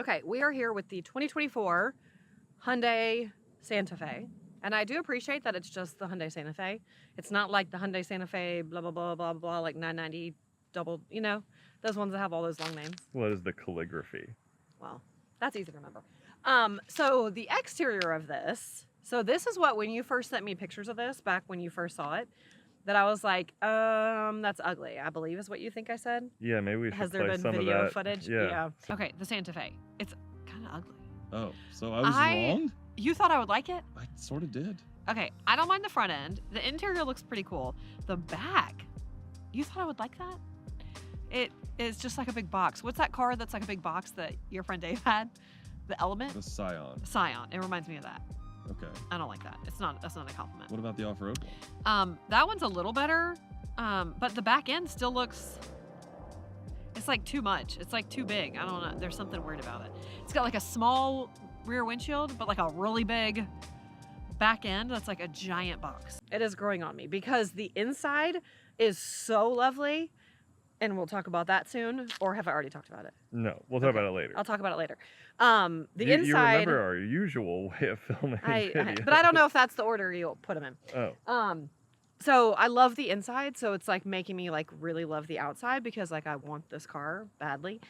Okay, we are here with the 2024 Hyundai Santa Fe. And I do appreciate that it's just the Hyundai Santa Fe. It's not like the Hyundai Santa Fe, blah, blah, blah, blah, blah, like 990 double, you know, those ones that have all those long names. What is the calligraphy? Well, that's easy to remember. So the exterior of this, so this is what, when you first sent me pictures of this, back when you first saw it, that I was like, that's ugly, I believe is what you think I said. Yeah, maybe we should Has there play been some video of that. footage? Yeah. Okay, the Santa Fe. It's kind of ugly. Oh, so I was wrong? You thought I would like it? I sort of did. Okay, I don't mind the front end. The interior looks pretty cool. The back, you thought I would like that? It is just like a big box. What's that car that's like a big box that your friend Dave had? The Element? The Scion. Scion. It reminds me of that. Okay. I don't like that. That's not a compliment. What about the off-road one? That one's a little better, but the back end still looks, it's like too much. It's like too big. I don't know. There's something weird about it. It's got like a small rear windshield, but like a really big back end that's like a giant box. It is growing on me because the inside is so lovely, and we'll talk about that soon. Or have I already talked about it? No, we'll talk about it later. I'll talk about it later. The You inside. remember our usual way of filming videos. But I don't know if that's the order you'll put them in. Oh. So I love the inside, so it's like making me like really love the outside because like I want this car badly.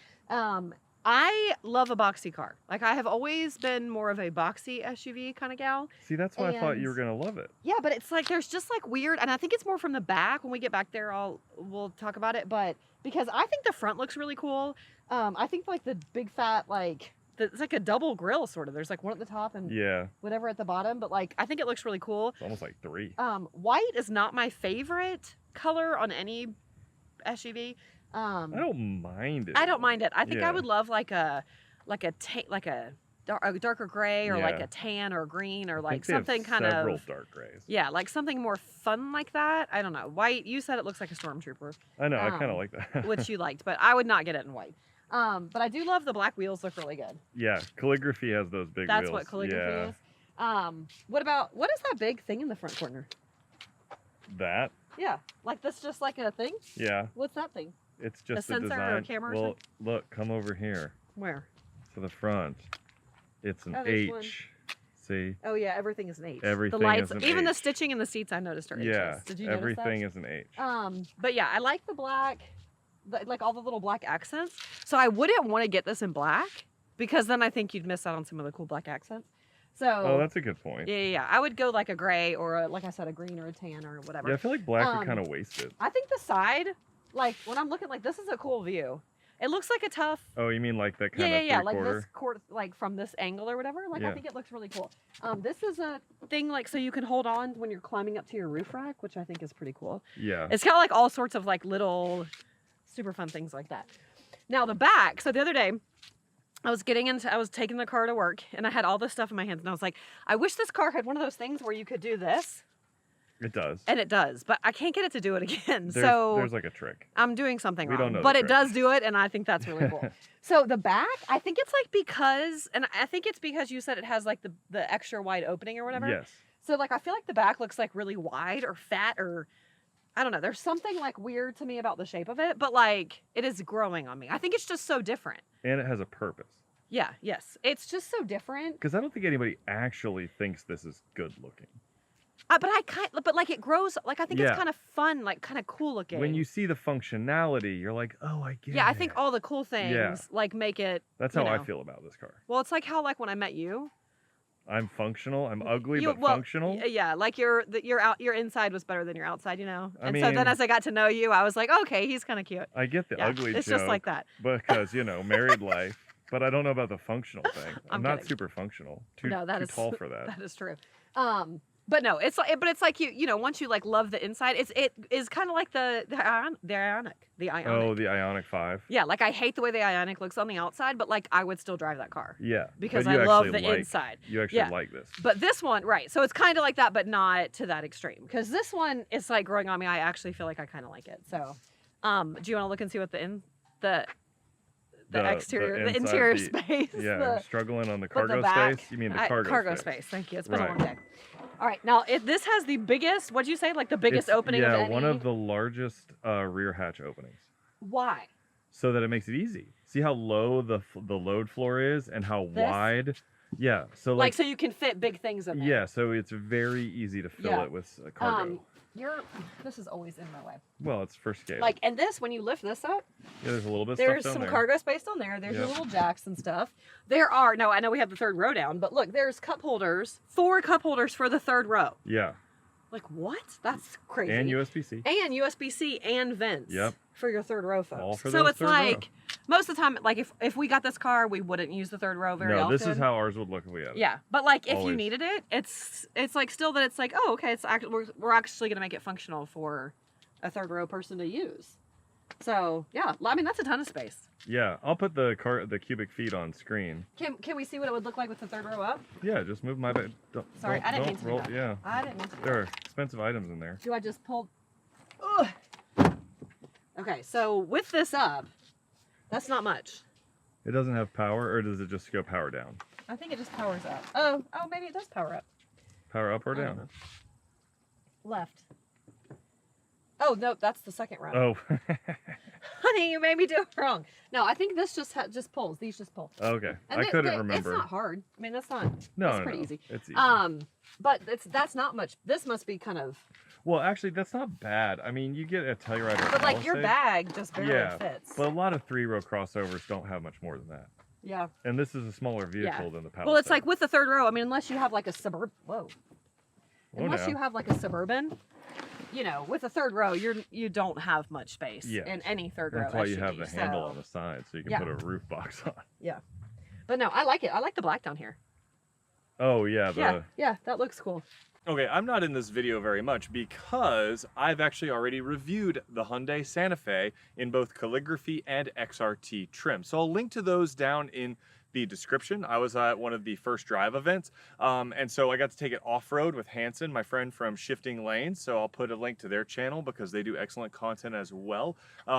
I love a boxy car. Like I have always been more of a boxy SUV kind of gal. See, that's why I thought you were gonna love it. Yeah, but it's like there's just like weird, and I think it's more from the back. When we get back there, we'll talk about it. But because I think the front looks really cool. I think like the big fat it's like a double grill sort of. There's like one at the top and whatever at the bottom. But like I think it looks really cool. It's almost like 3. White is not my favorite color on any SUV. I don't mind it. I don't mind it. I think I would love like a darker gray or like a tan or green or like something kind of several dark grays. Yeah, like something more fun like that. I don't know. White. You said it looks like a stormtrooper. I know. I kind of like that. Which you liked, but I would not get it in white. But I do love the black wheels. Look really good. Yeah, calligraphy has those big wheels. That's what calligraphy is. What is that big thing in the front corner? That? Yeah, like this, just like a thing. Yeah. What's that thing? It's just a sensor design. or a camera. Well, look, come over here. Where? To the front. It's an H. One. See? Oh yeah, everything is an H. Everything the lights, is an even H. the stitching in the seats, I noticed are H's. Yeah. Did you notice that? Everything is an H. But yeah, I like the black, like all the little black accents. So I wouldn't want to get this in black because then I think you'd miss out on some of the cool black accents. So. Oh, that's a good point. Yeah. I would go like a gray or like I said, a green or a tan or whatever. Yeah, I feel like black would kind of waste it. I think the side, like when I'm looking, like this is a cool view. It looks like a tough. Oh, you mean like that kind of yeah, like this like from this angle or whatever. Like I think it looks really cool. This is a thing like so you can hold on when you're climbing up to your roof rack, which I think is pretty cool. Yeah. It's kind of like all sorts of like little super fun things like that. Now the back. So the other day, I was taking the car to work and I had all this stuff in my hands and I was like, I wish this car had one of those things where you could do this. It does. And it does, but I can't get it to do it again. There's like a trick. I'm doing something wrong. Don't know but the it trick. does do it, and I think that's really cool. So the back, I think it's like because you said it has like the extra wide opening or whatever. Yes. So like I feel like the back looks like really wide or fat or I don't know. There's something like weird to me about the shape of it, but like it is growing on me. I think it's just so different. And it has a purpose. Yeah, yes. It's just so different. Because I don't think anybody actually thinks this is good looking. But like it grows, like I think it's kind of fun, like kind of cool looking. When you see the functionality, you're like, oh, I get it. Yeah, I think all the cool things like make it. That's how I feel about this car. Well, it's like how like when I met you. I'm functional. I'm ugly, but functional. Yeah, like your inside was better than your outside, you know. I so mean, then as I got to know you, I was like, okay, he's kind of cute. I get the ugly It's joke. just like that. Because married life. But I don't know about the functional thing. I'm not kidding. super functional. Too tall for that. That is true. But no, it's like you know, once you like love the inside, it is kind of like the Ioniq. Oh, the Ioniq 5. Yeah, like I hate the way the Ioniq looks on the outside, but like I would still drive that car. Yeah. Because I love the inside. You actually like this. But this one, right. So it's kind of like that, but not to that extreme. Because this one is like growing on me. I actually feel like I kind of like it. So do you want to look and see what the exterior, the interior space? Yeah, I'm struggling on the cargo back, space. You mean the cargo space? Space. Thank you. It's been a long day. All right, now this has the biggest. What'd you say? Like the biggest opening of any? Yeah, one of the largest rear hatch openings. Why? so that it makes it easy. See how low the load floor is and how wide? Yeah. So like so you can fit big things in there. Yeah, so it's very easy to fill it with cargo. This is always in my way. Well, it's for scale. Like, and this, when you lift this up, there's a little bit of there's stuff down some there. cargo space on there. There's your little jacks and stuff. There are, no, I know we have the third row down, but look, there's cup holders, 4 cup holders for the third row. Yeah. Like, what? That's crazy. And USB-C. And USB-C and vents. Yep. For your third row, folks. All for so those it's third like, row. most of the time, like if we got this car, we wouldn't use the third row very often. No, this is how ours would look if we had it. Yeah, but like if you Always. needed it, it's like still that it's like, oh, okay, we're actually gonna make it functional for a third row person to use. So yeah, I mean that's a ton of space. Yeah, I'll put the cubic feet on screen. Can we see what it would look like with the third row up? Yeah, just move my bed. Sorry, I didn't mean to do roll. that. Yeah. I didn't mean to do There are expensive items in there. Do I just pull? Ugh. Okay, so with this up, that's not much. It doesn't have power, or does it just go power down? I think it just powers up. Oh, maybe it does power up. Power up or I don't down? know. Left. Oh, no, that's the second row. Oh. Honey, you made me do it wrong. No, I think this just pulls. These just pull. Okay. And I couldn't remember. It's not hard. I mean, that's not. No, it's pretty easy. It's easy. But that's not much. This must be kind of. Well, actually, that's not bad. I mean, you get a Telluride. But like your bag just barely fits. But a lot of 3-row crossovers don't have much more than that. Yeah. And this is a smaller vehicle than the Palisade. Well, it's like with the third row. I mean, unless you have like a Suburban. Whoa. Oh, Unless you have like a Suburban, you know, with a third row, you don't have much space in any third row. That's why you SUV, have the handle on the side, so you can put a roof box on. Yeah. But no, I like it. I like the black down here. Oh yeah. Yeah, that looks cool. Okay, I'm not in this video very much because I've actually already reviewed the Hyundai Santa Fe in both calligraphy and XRT trim. So I'll link to those down in the description. I was at one of the first drive events, and so I got to take it off-road with Hanson, my friend from Shifting Lanes. So I'll put a link to their channel because they do excellent content as well.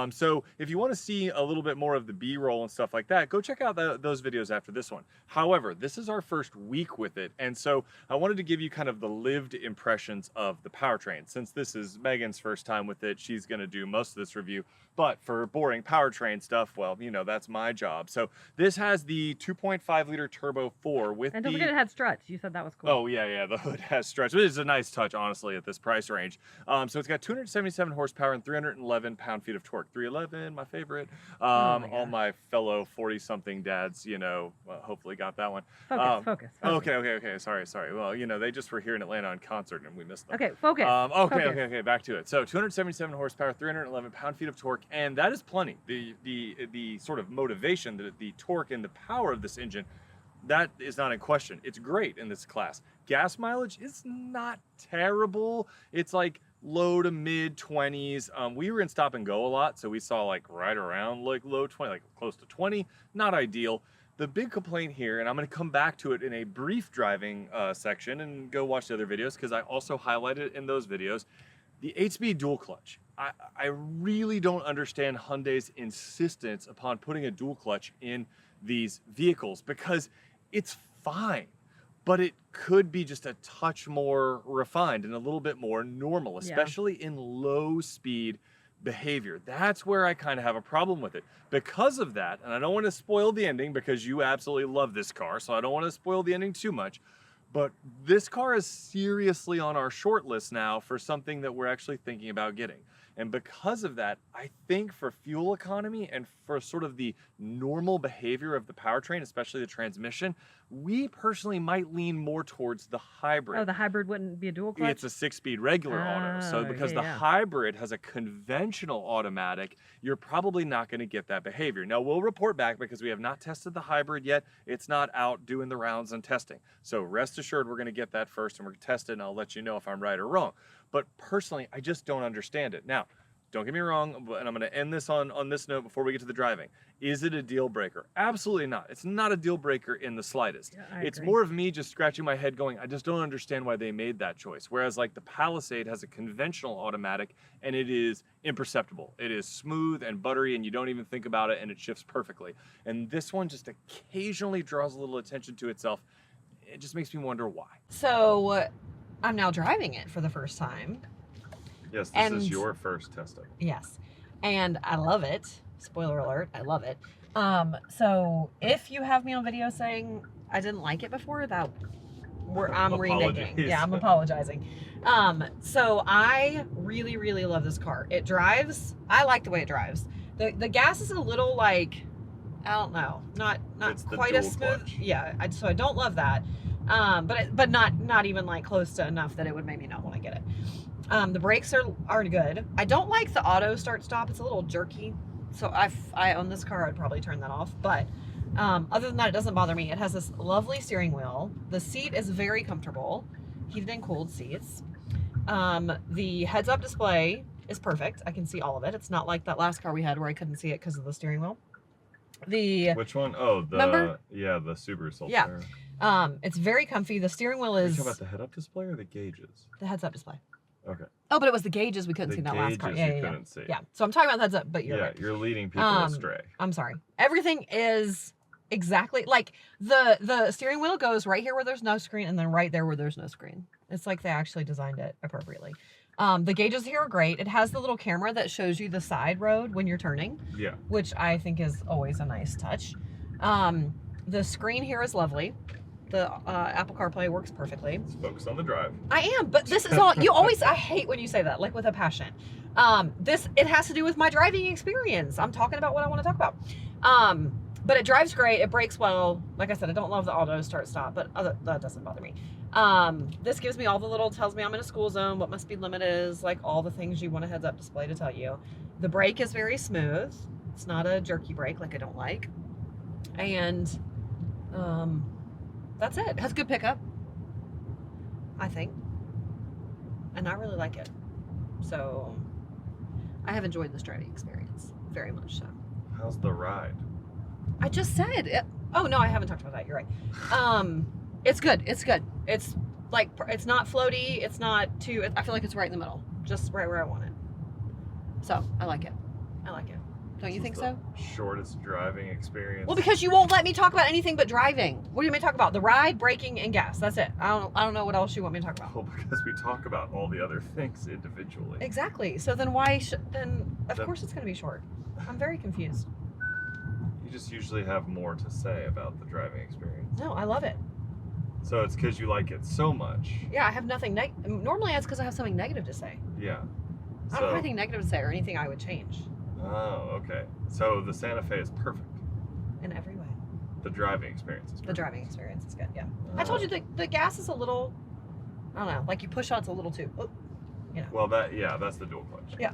So if you want to see a little bit more of the B-roll and stuff like that, go check out those videos after this one. However, this is our first week with it, and so I wanted to give you kind of the lived impressions of the powertrain. Since this is Megan's first time with it, she's going to do most of this review. But for boring powertrain stuff, well, you know, that's my job. So this has the 2.5 liter turbo 4 with and don't forget it had struts. You said that was cool. Oh yeah, the hood has struts. It is a nice touch, honestly, at this price range. So it's got 277 horsepower and 311 pound-feet of torque. 311, my favorite. All my fellow 40-something dads, you know, hopefully got that one. Focus. Okay. Sorry. Well, you know, they just were here in Atlanta on concert and we missed them. Okay, focus. Okay. Back to it. So 277 horsepower, 311 pound-feet of torque, and that is plenty. The sort of motivation, the torque and the power of this engine, that is not in question. It's great in this class. Gas mileage is not terrible. It's like low to mid 20s. We were in stop and go a lot, so we saw like right around like low 20, like close to 20. Not ideal. The big complaint here, and I'm going to come back to it in a brief driving section and go watch the other videos because I also highlighted it in those videos. The 8-speed dual clutch. I really don't understand Hyundai's insistence upon putting a dual clutch in these vehicles because it's fine, but it could be just a touch more refined and a little bit more normal, especially in low speed behavior. That's where I kind of have a problem with it. Because of that, and I don't want to spoil the ending because you absolutely love this car, so I don't want to spoil the ending too much, but this car is seriously on our short list now for something that we're actually thinking about getting. And because of that, I think for fuel economy and for sort of the normal behavior of the powertrain, especially the transmission, we personally might lean more towards the hybrid. Oh, the hybrid wouldn't be a dual clutch? It's a 6-speed regular auto. So because the hybrid has a conventional automatic, you're probably not going to get that behavior. Now, we'll report back because we have not tested the hybrid yet. It's not out doing the rounds and testing. So rest assured, we're going to get that first and we're going to test it, and I'll let you know if I'm right or wrong. But personally, I just don't understand it. Now, don't get me wrong, and I'm going to end this on this note before we get to the driving. Is it a deal breaker? Absolutely not. It's not a deal breaker in the slightest. Yeah, it's more of me just scratching my head going, I just don't understand why they made that choice. Whereas like the Palisade has a conventional automatic and it is imperceptible. It is smooth and buttery and you don't even think about it and it shifts perfectly. And this one just occasionally draws a little attention to itself. It just makes me wonder why. So I'm now driving it for the first time. Yes, this is your first test of it. Yes, and I love it. Spoiler alert, I love it. So if you have me on video saying I didn't like it before, I'm reneging. Yeah, I'm apologizing. So I really, really love this car. It drives, I like the way it drives. The gas is a little like, I don't know, not quite as smooth. Clutch. Yeah, so I don't love that. But not even like close to enough that it would make me not want to get it. The brakes are good. I don't like the auto start stop. It's a little jerky. So if I own this car, I'd probably turn that off. But other than that, it doesn't bother me. It has this lovely steering wheel. The seat is very comfortable. Heated and cooled seats. The heads-up display is perfect. I can see all of it. It's not like that last car we had where I couldn't see it because of the steering wheel. Which one? Oh, remember? Yeah, the Subaru Solterra. Yeah. It's very comfy. The steering wheel is... Are you talking about the head-up display or the gauges? The heads-up display. Okay. Oh, but it was the gauges we couldn't see in that last car. The gauges you couldn't see. Yeah. So I'm talking about the heads-up, but you're right. Yeah, you're leading people astray. I'm sorry. Everything is exactly... Like, the steering wheel goes right here where there's no screen and then right there where there's no screen. It's like they actually designed it appropriately. The gauges here are great. It has the little camera that shows you the side road when you're turning. Yeah. Which I think is always a nice touch. The screen here is lovely. The Apple CarPlay works perfectly. Let's focus on the drive. I am, but this is all, I hate when you say that, like with a passion. It has to do with my driving experience. I'm talking about what I want to talk about. But it drives great. It brakes well. Like I said, I don't love the auto start stop, but that doesn't bother me. This gives me all the little, tells me I'm in a school zone, what my speed limit is, like all the things you want a heads up display to tell you. The brake is very smooth. It's not a jerky brake like I don't like. And that's it. It has good pickup, I think. And I really like it. So I have enjoyed this driving experience very much so. How's the ride? I just said it. Oh no, I haven't talked about that. You're right. It's good. It's good. It's like, it's not floaty. It's not too, I feel like it's right in the middle, just right where I want it. So I like it. I like it. Don't you think so? Shortest driving experience. Well, because you won't let me talk about anything but driving. What do you want me to talk about? The ride, braking, and gas. That's it. I don't know what else you want me to talk about. Well, because we talk about all the other things individually. Exactly. So then of course it's going to be short. I'm very confused. You just usually have more to say about the driving experience. No, I love it. So it's because you like it so much. Yeah, I have nothing normally it's because I have something negative to say. Yeah. I don't have anything negative to say or anything I would change. Oh, okay. So the Santa Fe is perfect. In every way. The driving experience is perfect. The driving experience is good, yeah. I told you the gas is a little, I don't know, like you push on it's a little too, Well, that's the dual clutch. Yeah.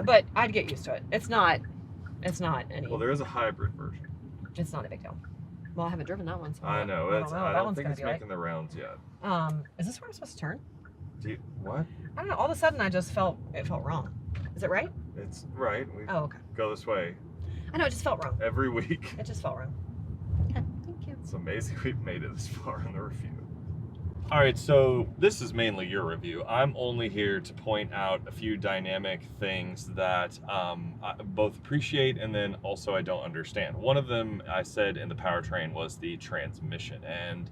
But I'd get used to it. It's not any. Well, there is a hybrid version. It's not a big deal. Well, I haven't driven that one, so I know. I don't think it's making like. the rounds yet. Is this where I'm supposed to turn? What? I don't know. All of a sudden, it felt wrong. Is it right? It's right. We okay. Go this way. I know, it just felt wrong. Every week. It just felt wrong. Okay, thank you. It's amazing we've made it this far in the review. All right, so this is mainly your review. I'm only here to point out a few dynamic things that I both appreciate and then also I don't understand. One of them I said in the powertrain was the transmission, and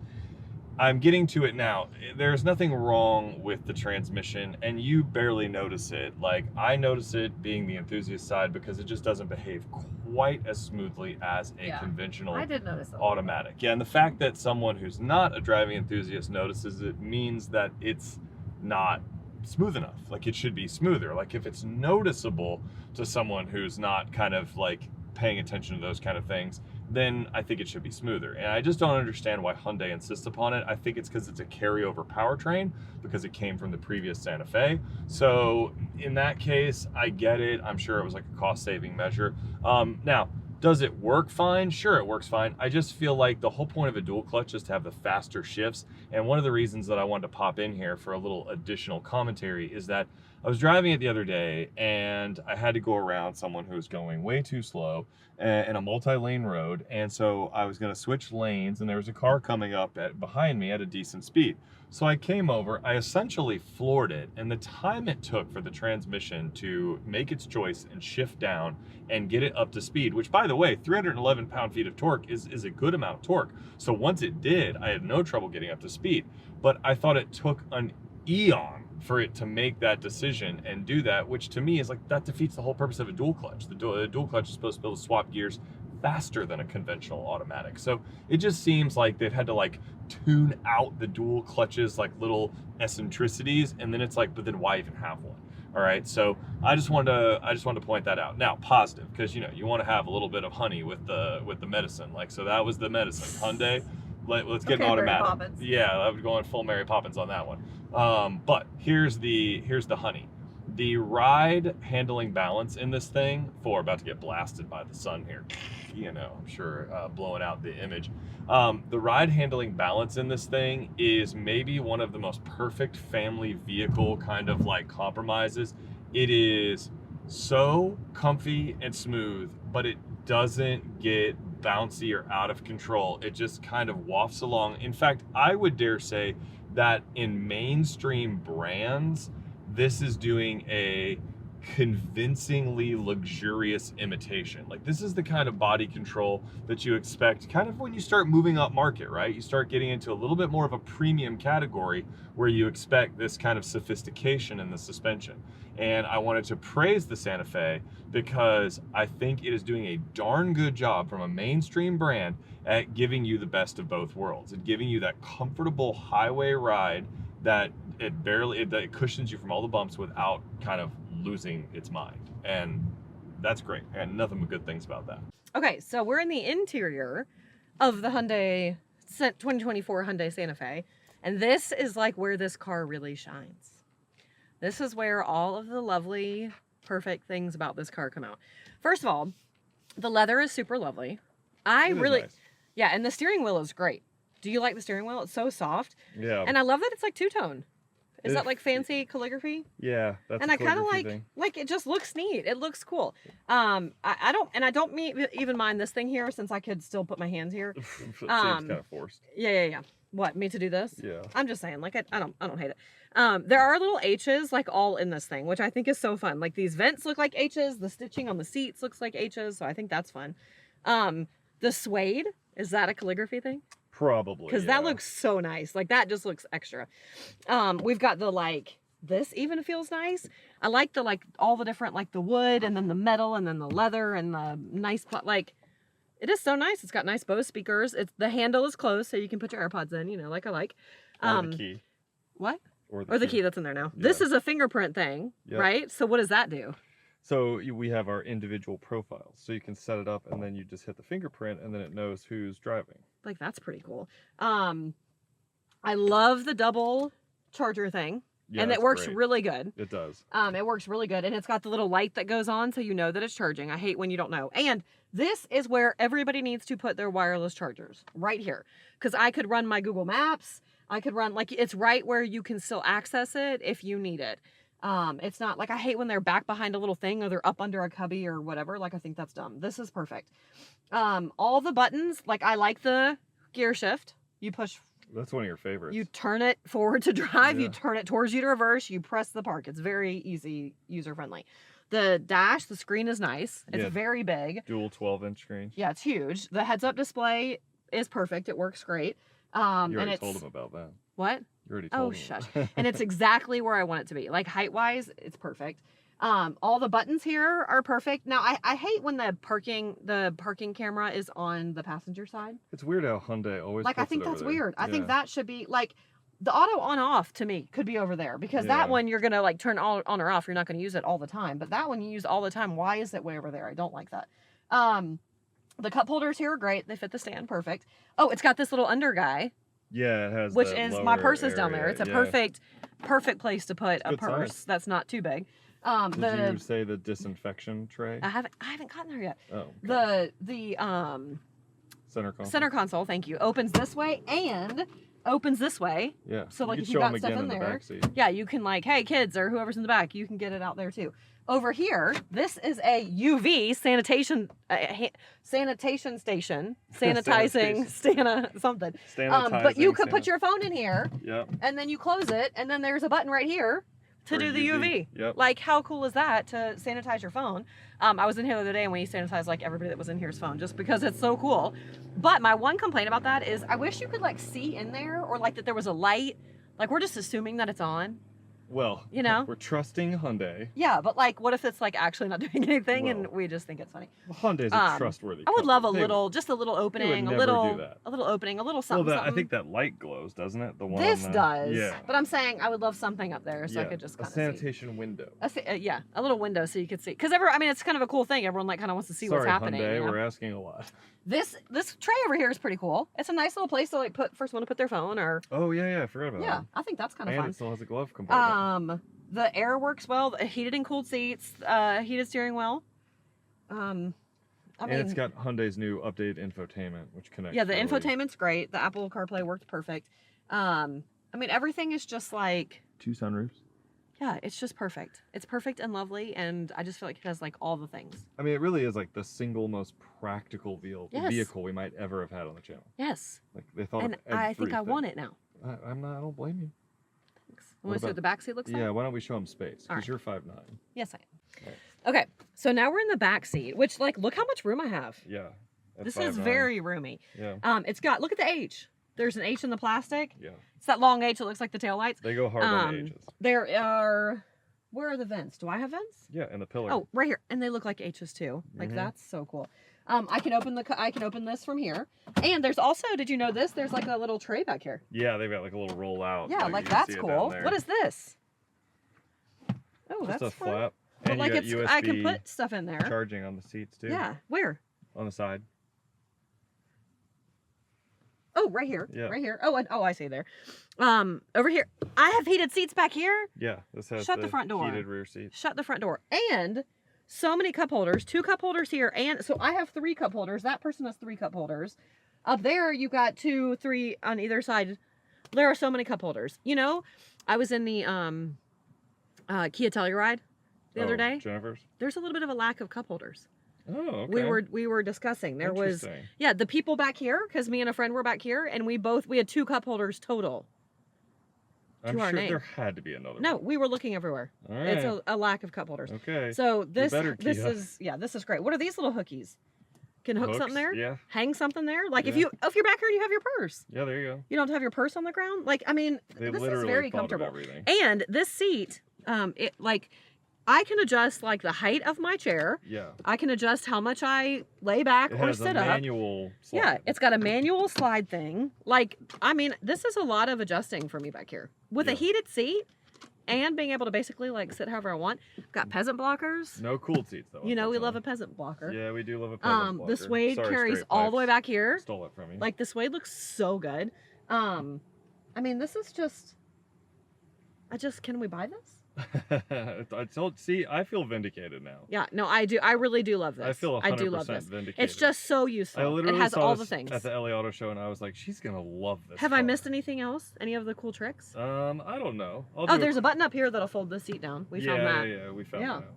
I'm getting to it now. There's nothing wrong with the transmission, and you barely notice it. Like, I notice it being the enthusiast side because it just doesn't behave quite as smoothly as a conventional I did notice that. automatic. Yeah, and the fact that someone who's not a driving enthusiast notices it means that it's not smooth enough. Like, it should be smoother. Like, if it's noticeable to someone who's not kind of like paying attention to those kind of things, then I think it should be smoother. And I just don't understand why Hyundai insists upon it. I think it's because it's a carryover powertrain because it came from the previous Santa Fe. So in that case, I get it. I'm sure it was like a cost-saving measure. Now, does it work fine? Sure, it works fine. I just feel like the whole point of a dual clutch is to have the faster shifts. And one of the reasons that I wanted to pop in here for a little additional commentary is that I was driving it the other day and I had to go around someone who was going way too slow in a multi-lane road. And so I was gonna switch lanes and there was a car coming up behind me at a decent speed. So I came over, I essentially floored it, and the time it took for the transmission to make its choice and shift down and get it up to speed, which by the way, 311 pound-feet of torque is a good amount of torque. So once it did, I had no trouble getting up to speed, but I thought it took an eon for it to make that decision and do that, which to me is like, that defeats the whole purpose of a dual clutch. The dual clutch is supposed to be able to swap gears faster than a conventional automatic. So it just seems like they've had to like tune out the dual clutches, like little eccentricities, and then it's like, but then why even have one? All right, so I just wanted to point that out. Now, positive, because you know you want to have a little bit of honey with the medicine. Like, so that was the medicine. Hyundai, let's get an automatic. Yeah, I would go on full Mary Poppins on that one. But here's the honey. The ride handling balance in this thing, about to get blasted by the sun here, you know, I'm sure blowing out the image. The ride handling balance in this thing is maybe one of the most perfect family vehicle kind of like compromises. It is so comfy and smooth, but it doesn't get bouncy or out of control. It just kind of wafts along. In fact, I would dare say that in mainstream brands, this is doing a convincingly luxurious imitation. Like, this is the kind of body control that you expect kind of when you start moving up market, right? You start getting into a little bit more of a premium category where you expect this kind of sophistication in the suspension. And I wanted to praise the Santa Fe because I think it is doing a darn good job from a mainstream brand at giving you the best of both worlds. It's giving you that comfortable highway ride that it cushions you from all the bumps without kind of losing its mind. And that's great. And nothing but good things about that. Okay, so we're in the interior of the Hyundai 2024 Hyundai Santa Fe. And this is like where this car really shines. This is where all of the lovely, perfect things about this car come out. First of all, the leather is super lovely. Nice. Yeah, and the steering wheel is great. Do you like the steering wheel? It's so soft. Yeah. And I love that it's like two-tone. Is that like fancy calligraphy? Yeah, that's. And I kind of like it. Just looks neat. It looks cool. I don't even mind this thing here since I could still put my hands here. It seems kind of forced. Yeah. What, me to do this? Yeah. I'm just saying, like, I don't hate it. There are little H's like all in this thing, which I think is so fun. Like, these vents look like H's. The stitching on the seats looks like H's, so I think that's fun. The suede, is that a calligraphy thing? Probably. Because that looks so nice. Like, that just looks extra. We've got the, like, this even feels nice. I like the, like, all the different, like, the wood and then the metal and then the leather and the nice, like, it is so nice. It's got nice Bose speakers. The handle is closed so you can put your AirPods in, you know, like I like. Or the key. What? Or the key that's in there now. Yeah. This is a fingerprint thing, right? So what does that do? So we have our individual profiles. So you can set it up and then you just hit the fingerprint and then it knows who's driving. Like, that's pretty cool. I love the double charger thing. Yeah, and it works great. Really good. It does. It works really good. And it's got the little light that goes on so you know that it's charging. I hate when you don't know. And this is where everybody needs to put their wireless chargers, right here. Because I could run my Google Maps. I could run, like, it's right where you can still access it if you need it. It's not, like, I hate when they're back behind a little thing or they're up under a cubby or whatever. Like, I think that's dumb. This is perfect. All the buttons, like, I like the gear shift. You push. That's one of your favorites. You turn it forward to drive. Yeah. You turn it towards you to reverse. You press the park. It's very easy, user-friendly. The dash, the screen is nice. It's very big. Dual 12-inch screen. Yeah, it's huge. The heads-up display is perfect. It works great. You already told him about that. What? You already told him. Shush. And it's exactly where I want it to be. Like, height-wise, it's perfect. All the buttons here are perfect. Now, I hate when the parking camera is on the passenger side. It's weird how Hyundai always like, puts I think it over that's there. weird. I think that should be, like, the auto on-off, to me, could be over there. Because that one, you're going to, like, turn on or off. You're not going to use it all the time. But that one you use all the time. Why is it way over there? I don't like that. The cup holders here are great. They fit the stand perfect. Oh, it's got this little under guy. Yeah, it has. Which is, my purse is down there. area. It's a perfect place to put a purse size. that's not too big. Did you say the disinfection tray? I haven't gotten there yet. Oh. Okay. The center console. thank you. Opens this way and opens this way. Yeah. So, like, you if can you show got them stuff again in the there, back seat. yeah, you can, like, hey kids or whoever's in the back, you can get it out there too. Over here, this is a UV sanitation station, sanitizing something. But you could put your phone in here. Yep. And then you close it, and then there's a button right here to do the UV. Yep. Like, how cool is that to sanitize your phone? I was in here the other day and we sanitized, like, everybody that was in here's phone just because it's so cool. But my one complaint about that is I wish you could, like, see in there, or, like, that there was a light. Like, we're just assuming that it's on. Well, You know? we're trusting Hyundai. Yeah, but like, what if it's like actually not doing anything and Well, we just think it's funny? Hyundai's a trustworthy I would love a company. little, just a little opening, never a little do that. opening, a little something. Well, I something. think that light glows, doesn't it? The one. This on the, does. Yeah. But I'm saying I would love something up there so I Yeah, could just a kind of see. sanitation window. Yeah, a little window so you could see. Because I mean, it's kind of a cool thing. Everyone like kind of wants to see what's happening. Hyundai, You know? we're asking a lot. This tray over here is pretty cool. It's a nice little place to like first want to put their phone or. Oh yeah, I forgot about Yeah, that. I think that's kind of And fun. it still has a glove compartment. The air works well. The heated and cooled seats, heated steering wheel. I mean, and it's got Hyundai's new updated infotainment, which connects. yeah, the really- infotainment's great. The Apple CarPlay worked perfect. I mean, everything is just like, 2 sunroofs. yeah, it's just perfect. It's perfect and lovely, and I just feel like it has like all the things. I mean, it really is like the single most practical Yes. vehicle we might ever have had on the channel. Yes, Like they thought and of I think I everything. want it now. I don't blame you. Thanks. What Want to see what about- the back seat looks like? Yeah, why don't we show them space? All Because right. you're 5'9". Yes, I am. Right. Okay, so now we're in the back seat, which like, look how much room I have. Yeah. at This is 5'9". very roomy. Yeah. It's got, look at the H. There's an H in the plastic. Yeah. It's that long H that looks like the taillights. They go hard on the edges. There are, where are the vents? Do I have vents? Yeah, and the pillar. Oh, right here. And they look like H's too. Like Mhm. that's so cool. I can open this from here. And there's also, did you know this? There's like a little tray back here. Yeah, they've got like a little roll out. Yeah, so like you can that's see it down cool. there. What is this? Oh, Just that's a fun. flap. But And like you got it's, USB I can put stuff in there. charging on the seats too. Yeah. Where? On the side. Oh, right here. Yeah. Right here. Oh, I see there. Over here. I have heated seats back here. Yeah, this has Shut the front door. heated rear seats. Shut the front door. And so many cup holders. 2 cup holders here. And so I have 3 cup holders. That person has 3 cup holders. Up there, you got 2, 3 on either side. There are so many cup holders. You know, I was in the Kia Telluride the other day. Jennifer's. There's a little bit of a lack of cup holders. Oh, okay. We were discussing. There was Interesting. the people back here, because me and a friend were back here, and we had 2 cup holders total. I'm our sure name. there had to be another. No, one. we were looking everywhere. All right. It's a lack of cup holders. Okay. So this better, this Kia. is great. What are these little hookies? Can hook something Hooks? there? Yeah. Hang something there? Like if Yeah. you're back here and you have your purse. Yeah, there you go. You don't have your purse on the ground? Like, I mean, They this is literally very thought of comfortable. everything. And this seat, it like I can adjust like the height of my chair. Yeah. I can adjust how much I lay back It or has sit a up. manual slide. Yeah, it's got a manual slide thing. Like, I mean, this is a lot of adjusting for me back here. With a Yeah. heated seat and being able to basically like sit however I want. Got peasant blockers. No cooled seats though. You know, we love a unfortunately. peasant blocker. Yeah, we do love a peasant blocker. The suede Sorry, carries straight all the way pipes. back here. Stole it from me. Like the suede looks so good. I mean, this is just. Can we buy this? I feel vindicated now. Yeah, no, I do. I really do love this. I feel 100% I do love this. vindicated. It's just so useful. I literally it has saw all this the things. at the LA Auto Show, and I was like, "She's gonna love this." Have I car." missed anything else? Any of the cool tricks? I don't know. Oh, there's a button up here that'll fold the seat down. We found that. Yeah, we found Yeah. that out.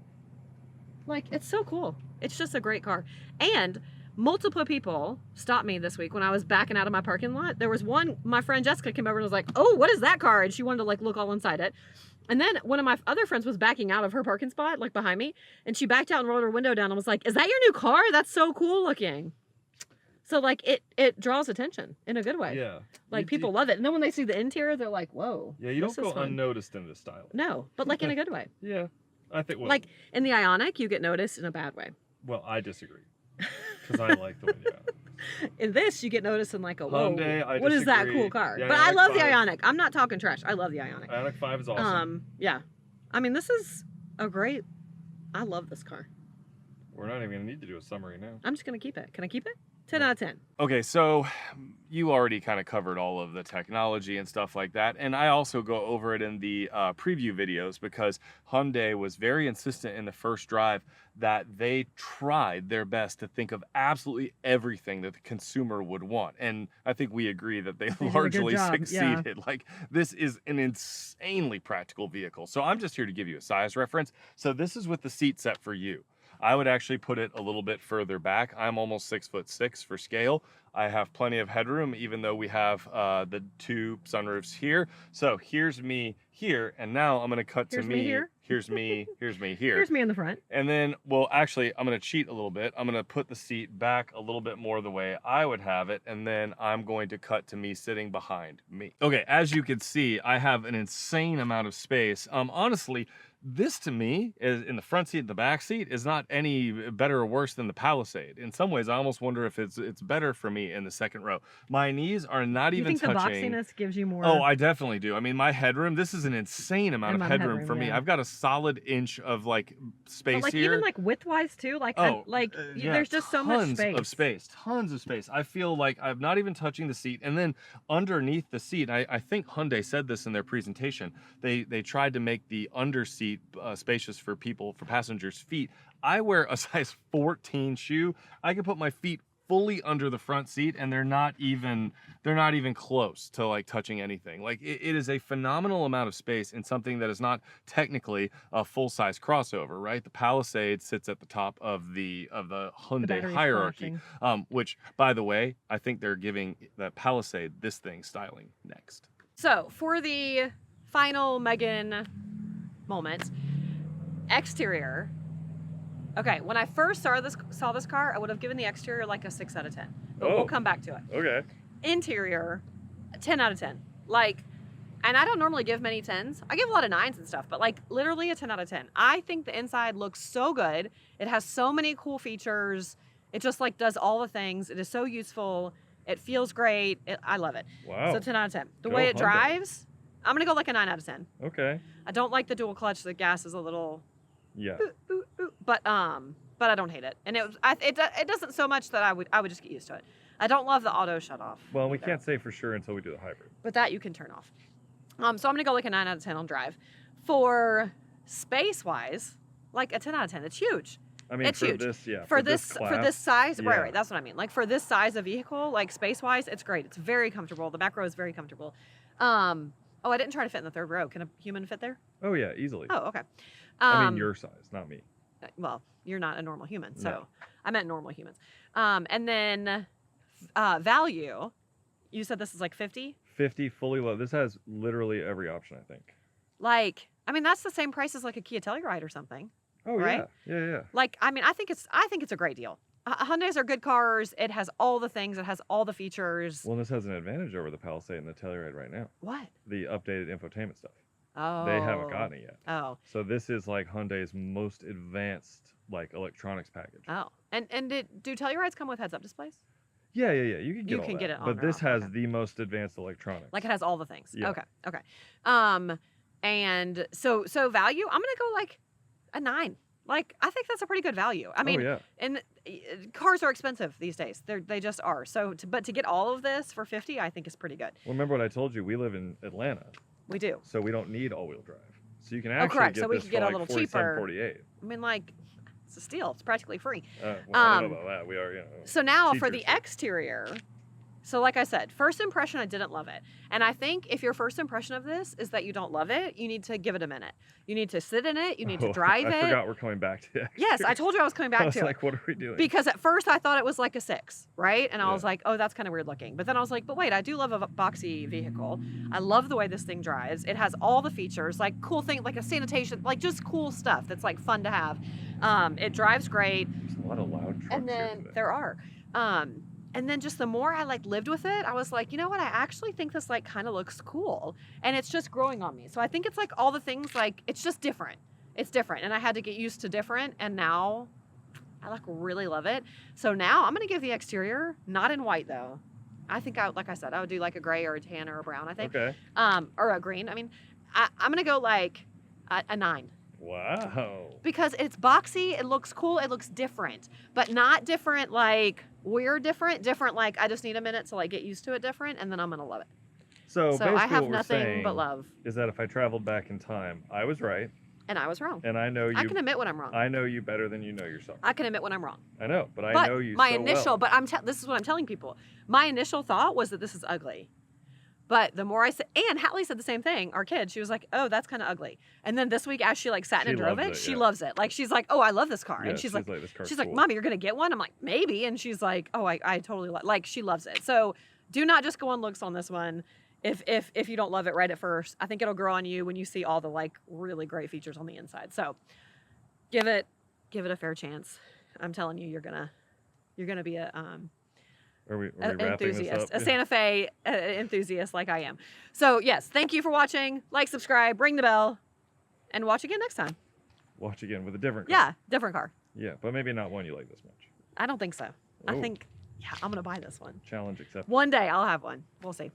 Like, it's so cool. It's just a great car. And multiple people stopped me this week when I was backing out of my parking lot. There was one, my friend Jessica came over and was like, "Oh, what is that car?" And she wanted to like look all inside it. And then one of my other friends was backing out of her parking spot, like behind me, and she backed out and rolled her window down and was like, "Is that your new car? That's so cool looking." So like it draws attention in a good way. Yeah. Like people love it. And then when they see the interior, they're like, "Whoa." Yeah, you don't this is go fun." unnoticed in this style. No, but like in a good way. Yeah, I think. Well, Like in the Ioniq, you get noticed in a bad way. well, I disagree because I like the way. Yeah. In this, you get noticed in like a whoa. Hyundai, I what is that disagree. cool car? The But I Ioniq love the 5. Ioniq. I'm not talking trash. I love the Ioniq. Ioniq 5 is awesome. Yeah. I mean, this is a great. I love this car. We're not even gonna need to do a summary now. I'm just gonna keep it. Can I keep it? 10 out of 10. Okay, so you already kind of covered all of the technology and stuff like that, and I also go over it in the preview videos because Hyundai was very insistent in the first drive that they tried their best to think of absolutely everything that the consumer would want, and I think we agree that they did a good largely job, yeah. succeeded. Like, this is an insanely practical vehicle. So I'm just here to give you a size reference. So this is with the seat set for you. I would actually put it a little bit further back. I'm almost 6'6" for scale. I have plenty of headroom, even though we have the 2 sunroofs here. So here's me here, and now I'm gonna cut Here's to me here? Here's me here. Here's me in the front. And then, well, actually, I'm going to cheat a little bit. I'm going to put the seat back a little bit more the way I would have it, and then I'm going to cut to me sitting behind me. Okay, as you can see, I have an insane amount of space. Honestly, this to me, is in the front seat and the back seat, is not any better or worse than the Palisade. In some ways, I almost wonder if it's better for me in the second row. My knees are not even touching. You think the boxiness gives you more? Oh, I definitely do. I mean, my headroom, this is an insane amount of headroom for me. Yeah. I've got a solid inch of like space but, like, here. even like width-wise too, like Yeah, there's just so much space. Tons of space. I feel like I'm not even touching the seat. And then underneath the seat, I think Hyundai said this in their presentation, they tried to make the under seat spacious for passengers' feet. I wear a size 14 shoe. I can put my feet fully under the front seat and they're not even close to like touching anything. Like it is a phenomenal amount of space in something that is not technically a full-size crossover, right? The Palisade sits at the top of the Hyundai hierarchy, which, by the way, I think they're giving the Palisade this thing styling next. So for the final Megan moment, exterior. Okay, when I first saw this car, I would have given the exterior like a 6 out of 10. But we'll come back to it. Okay. Interior, 10 out of 10. Like, and I don't normally give many 10s. I give a lot of 9s and stuff, but like literally a 10 out of 10. I think the inside looks so good. It has so many cool features. It just like does all the things. It is so useful. It feels great. I love it. Wow. So 10 out of 10. The way it drives, I'm gonna go like a 9 out of 10. Okay. I don't like the dual clutch. The gas is a little, Yeah. but I don't hate it. And it doesn't so much that I would just get used to it. I don't love the auto shut off. Well, we can't say for sure until we do the hybrid. But that you can turn off. So I'm gonna go like a 9 out of 10 on drive. For space wise, like a 10 out of 10. It's huge. I mean, it's for huge. this, yeah. For this size, yeah. right. That's what I mean. Like for this size of vehicle, like space wise, it's great. It's very comfortable. The back row is very comfortable. Oh, I didn't try to fit in the third row. Can a human fit there? Oh yeah, easily. Oh, okay. I mean, your size, not me. Well, you're not a normal human, so No. I meant normal humans. And then value, you said this is like 50? 50 fully loaded. This has literally every option, I think. Like, I mean, that's the same price as like a Kia Telluride or something. Oh right? Yeah. Like, I mean, I think it's a great deal. Hyundais are good cars. It has all the things. It has all the features. Well, this has an advantage over the Palisade and the Telluride right now. What? The updated infotainment stuff. Oh. They haven't gotten it yet. Oh. So this is like Hyundai's most advanced like electronics package. Oh. And do Tellurides come with heads-up displays? Yeah. You can get all that. Get it on but or this off, has okay. the most advanced electronics. Like it has all the things. Yeah. Okay. And so value, I'm gonna go like a 9. Like I think that's a pretty good value. I mean, yeah. and cars are expensive these days. They just are. So, but to get all of this for 50, I think is pretty good. Well, remember what I told you? We live in Atlanta, We do. so we don't need all-wheel drive. So you can actually correct. get So we this could for get a like little 47, cheaper. 48. I mean, like it's a steal. It's practically free. Well, I don't know about that. We are, So now for the teachers, so- exterior. So like I said, first impression, I didn't love it. And I think if your first impression of this is that you don't love it, you need to give it a minute. You need to sit in it. You need to drive it. I forgot we're coming back to it. Yes, I told you I was coming back I was to it. like, what are we doing? Because at first I thought it was like a 6, right? And I was Yeah. like, oh, that's kind of weird looking. But then I was like, but wait, I do love a boxy vehicle. I love the way this thing drives. It has all the features, like cool thing, like a sanitation, like just cool stuff that's like fun to have. It drives great. There's a lot of loud trucks And here then today. there are. And then just the more I like lived with it, I was like, you know what? I actually think this like kind of looks cool, and it's just growing on me. So I think it's like all the things, like it's just different. It's different, and I had to get used to different, and now I like really love it. So now I'm gonna give the exterior, not in white though. I think like I said, I would do like a gray or a tan or a brown. I think, Okay. or a green. I mean, I'm gonna go like a 9. Wow. Because it's boxy, it looks cool, it looks different, but not different like weird different like I just need a minute to like get used to it different, and then I'm gonna love it. So So I have what we're nothing saying but love, is that if I traveled back in time, I was right, and I was wrong. and I know you. I can admit when I'm wrong. I know you better than you know yourself. I can admit when I'm wrong. I know, but I But know you my so initial, well. but this is what I'm telling people. My initial thought was that this is ugly. But the more I said, and Hatley said the same thing, our kid, she was like, oh, that's kind of ugly. And then this week, as she like sat She and drove loves it, it, she yeah. loves it. Like, she's like, oh, I love this car. Yeah, And she's like, this car's she's like, cool. Mommy, you're going to get one? I'm like, maybe. And she's like, oh, I totally like, she loves it. So do not just go on looks on this one. if you don't love it right at first. I think it'll grow on you when you see all the like really great features on the inside. So give it a fair chance. I'm telling you, you're gonna be a Are we an wrapping this enthusiast, up? a Santa Fe enthusiast like I am. So yes, thank you for watching. Like, subscribe, ring the bell, and watch again next time. Watch again with a different car. Yeah, different car. Yeah, but maybe not one you like this much. I don't think so. I Oh. think, yeah, I'm gonna buy this one. Challenge accepted. One day I'll have one. We'll see.